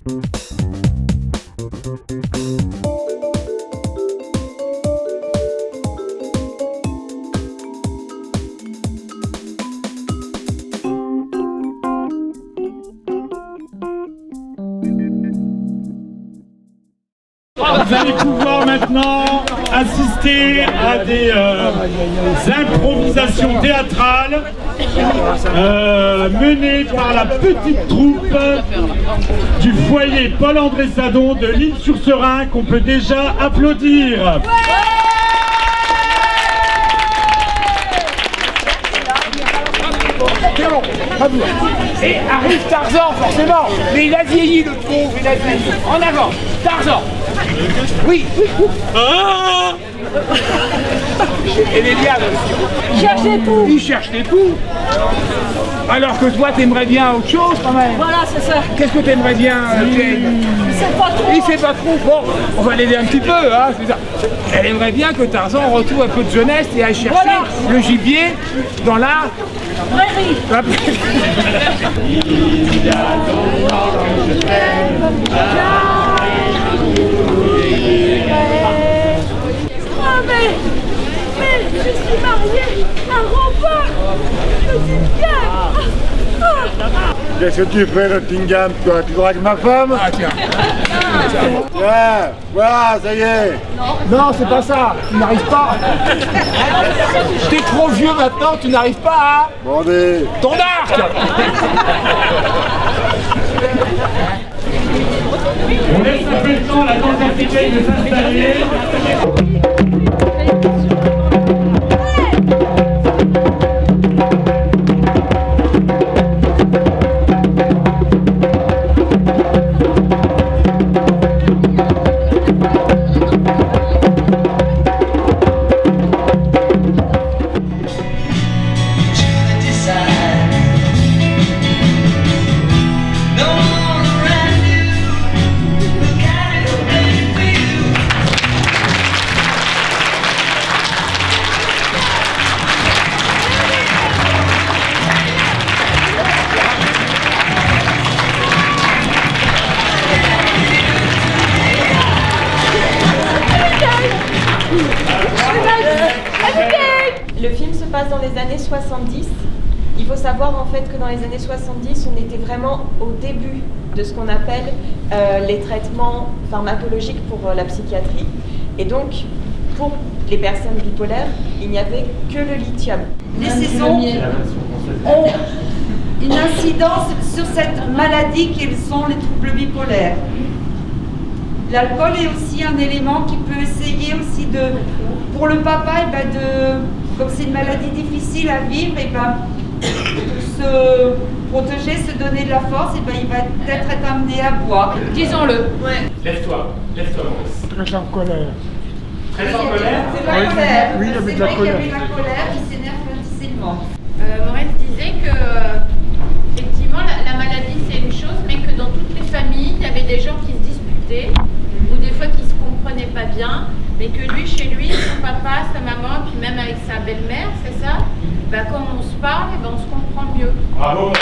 Vous allez pouvoir maintenant assister à des improvisations théâtrales menées par la petite troupe du foyer Paul-André Sadon de l'Isle-sur-Serein qu'on peut déjà applaudir. Et arrive Tarzan, forcément. Mais il a vieilli, le pauvre, il a vieilli. En avant, Tarzan. Oui. Ah, et les lianes aussi. Il cherche des poux. Il cherche des poux. Alors que toi, t'aimerais bien autre chose quand même. Voilà, c'est ça. Qu'est-ce que t'aimerais bien, Jane? Il sait pas trop. Il sait pas trop. Bon, on va l'aider un petit peu, hein, c'est ça. Elle aimerait bien que Tarzan retrouve un peu de jeunesse et aille chercher le gibier dans la prairie. La prairie. Ah mais je suis mariée à Rempart. Qu'est-ce que tu fais, Nottingham? Tu dragues ma femme? Ah tiens. Tiens, voilà, ça y est. Non, c'est pas ça. Tu n'arrives pas. T'es trop vieux maintenant, tu n'arrives pas à... Bandez. Ton arc. On laisse un peu le temps à la danse africaine de s'installer. Le film se passe dans les années 70. Il faut savoir en fait que dans les années 70, on était vraiment au début de ce qu'on appelle les traitements pharmacologiques pour la psychiatrie. Et donc, pour les personnes bipolaires, il n'y avait que le lithium. Les saisons ont une incidence sur cette maladie qu'ils sont les troubles bipolaires. L'alcool est aussi un élément qui peut essayer aussi de, pour le papa, et ben comme c'est une maladie difficile à vivre, et ben pour se protéger, se donner de la force, et ben il va peut-être être amené à boire. Disons-le. Ouais. Lève-toi, Maurice. Très en colère. Très en colère? C'est de la colère. Oui, il y avait de la C'est vrai qu'il y colère. avait de la colère qui s'énerve difficilement. Maurice disait que effectivement la maladie c'est une chose, mais que dans toutes les familles il y avait des gens qui se disputaient ou des fois qui se comprenaient pas bien, mais que lui chez lui, son papa, sa maman, puis même avec sa belle-mère, c'est ça, bah, quand on se parle, on se comprend mieux. Bravo Maurice.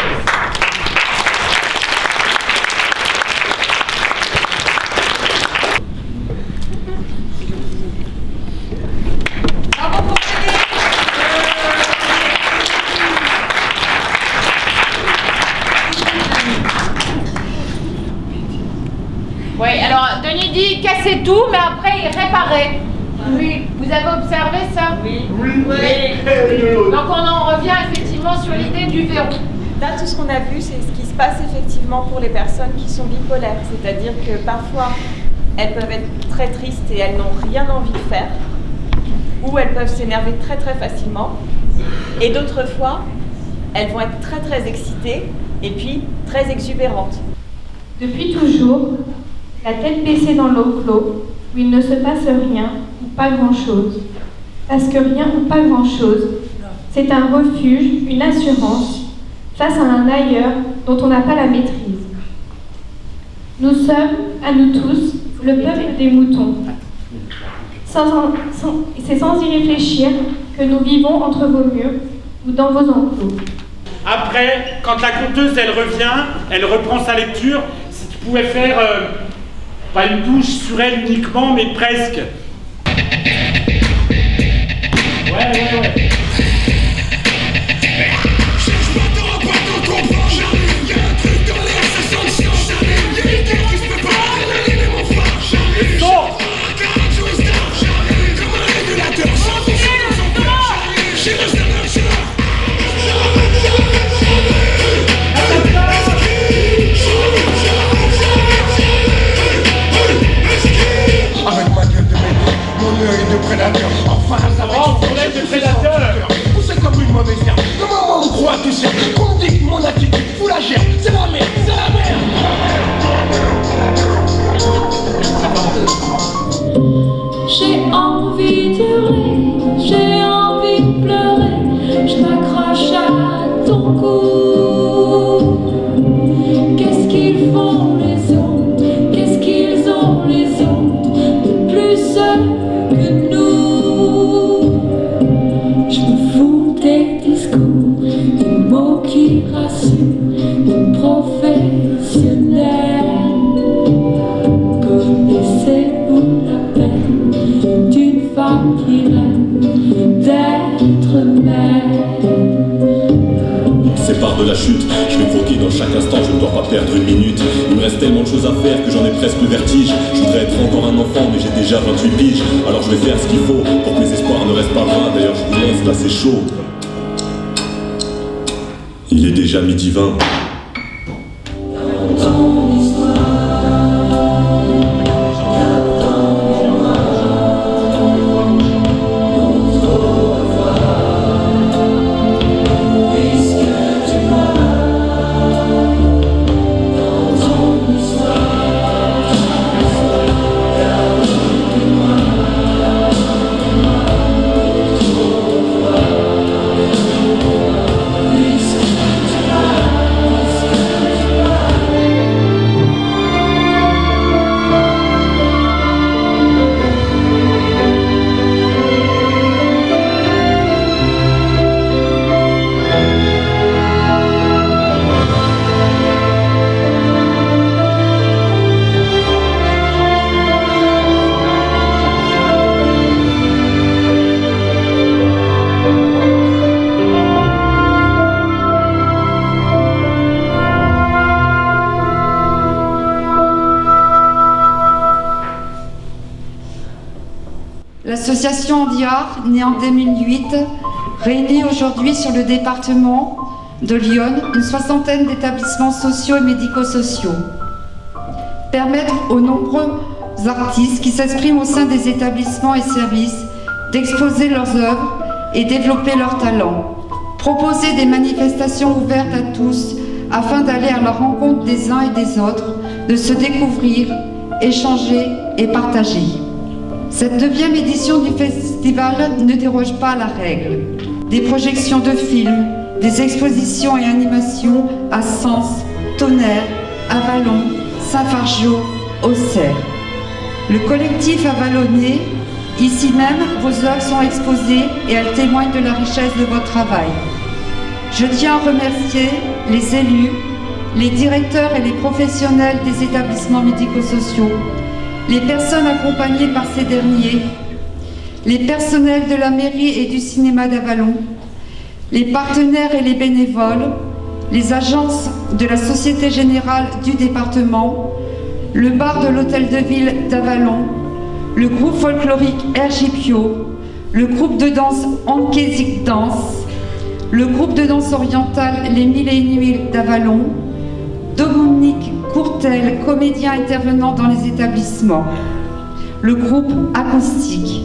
Oui, alors Denis dit casser tout, mais après il réparait. Oui, vous avez observé ça? Oui. Donc on en revient effectivement sur l'idée du verrou. Là, tout ce qu'on a vu, c'est ce qui se passe effectivement pour les personnes qui sont bipolaires. C'est-à-dire que parfois, elles peuvent être très tristes et elles n'ont rien envie de faire. Ou elles peuvent s'énerver très très facilement. Et d'autres fois, elles vont être très très excitées et puis très exubérantes. Depuis toujours, la tête baissée dans l'eau clos, où il ne se passe rien ou pas grand-chose. Parce que rien ou pas grand-chose, c'est un refuge, une assurance, face à un ailleurs dont on n'a pas la maîtrise. Nous sommes, à nous tous, le peuple des moutons. C'est sans y réfléchir que nous vivons entre vos murs ou dans vos enclos. Après, quand la conteuse elle revient, elle reprend sa lecture. Si tu je pouvais faire, pas une douche sur elle uniquement, mais presque. Ouais. Enfin, ça va être problème de prédateur. Ou c'est comme une mauvaise herbe. Le moment où on croit tout ça, on me dit que mon attitude fout la gerbe. C'est la merde, c'est la merde. J'ai envie d'hurler, j'ai envie de pleurer, je m'accroche à ton cou. Qu'est-ce qu'ils font les autres, qu'est-ce qu'ils ont les autres, de plus que nous. Je me fous des discours, des mots qui rassurent, des professionnels. Connaissez-vous la peine d'une femme qui rêve d'être mère? C'est part de la chute, je vais croquer dans chaque instant, je ne dois pas perdre une minute. Il me reste tellement de choses à faire que j'en ai presque le vertige. Je voudrais être encore un enfant mais j'ai déjà 28 piges. Alors je vais faire ce qu'il faut pour que mes espoirs ne restent pas vains. D'ailleurs je vous laisse, là c'est chaud. Il est déjà 12h20. L'association Handiart, née en 2008, réunit aujourd'hui sur le département de Lyon une soixantaine d'établissements sociaux et médico-sociaux. Permettre aux nombreux artistes qui s'expriment au sein des établissements et services d'exposer leurs œuvres et développer leurs talents. Proposer des manifestations ouvertes à tous afin d'aller à la rencontre des uns et des autres, de se découvrir, échanger et partager. Cette 9e édition du festival ne déroge pas à la règle. Des projections de films, des expositions et animations à Sens, Tonnerre, Avallon, Saint-Fargeau, Auxerre. Le collectif avalonnais, ici même, vos œuvres sont exposées et elles témoignent de la richesse de votre travail. Je tiens à remercier les élus, les directeurs et les professionnels des établissements médico-sociaux, les personnes accompagnées par ces derniers, les personnels de la mairie et du cinéma d'Avallon, les partenaires et les bénévoles, les agences de la Société Générale du département, le bar de l'Hôtel de Ville d'Avallon, le groupe folklorique RGPio, le groupe de danse Ankésique Danse, le groupe de danse orientale Les Mille et Une Nuits d'Avallon, Dominique Courtel, comédien intervenant dans les établissements, le groupe Acoustique.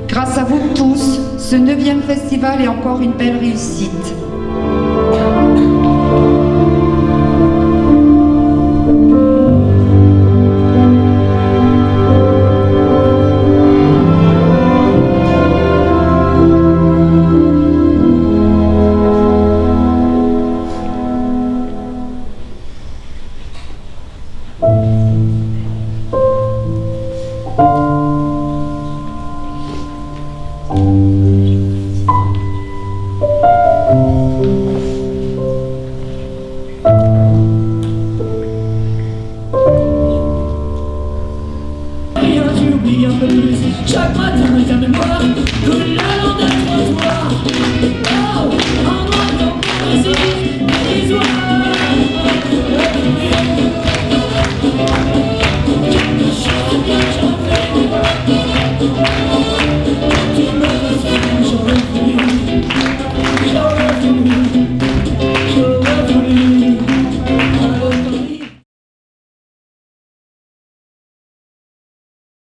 Grâce à vous tous, ce 9e festival est encore une belle réussite. Chaque matin ta mémoire coule la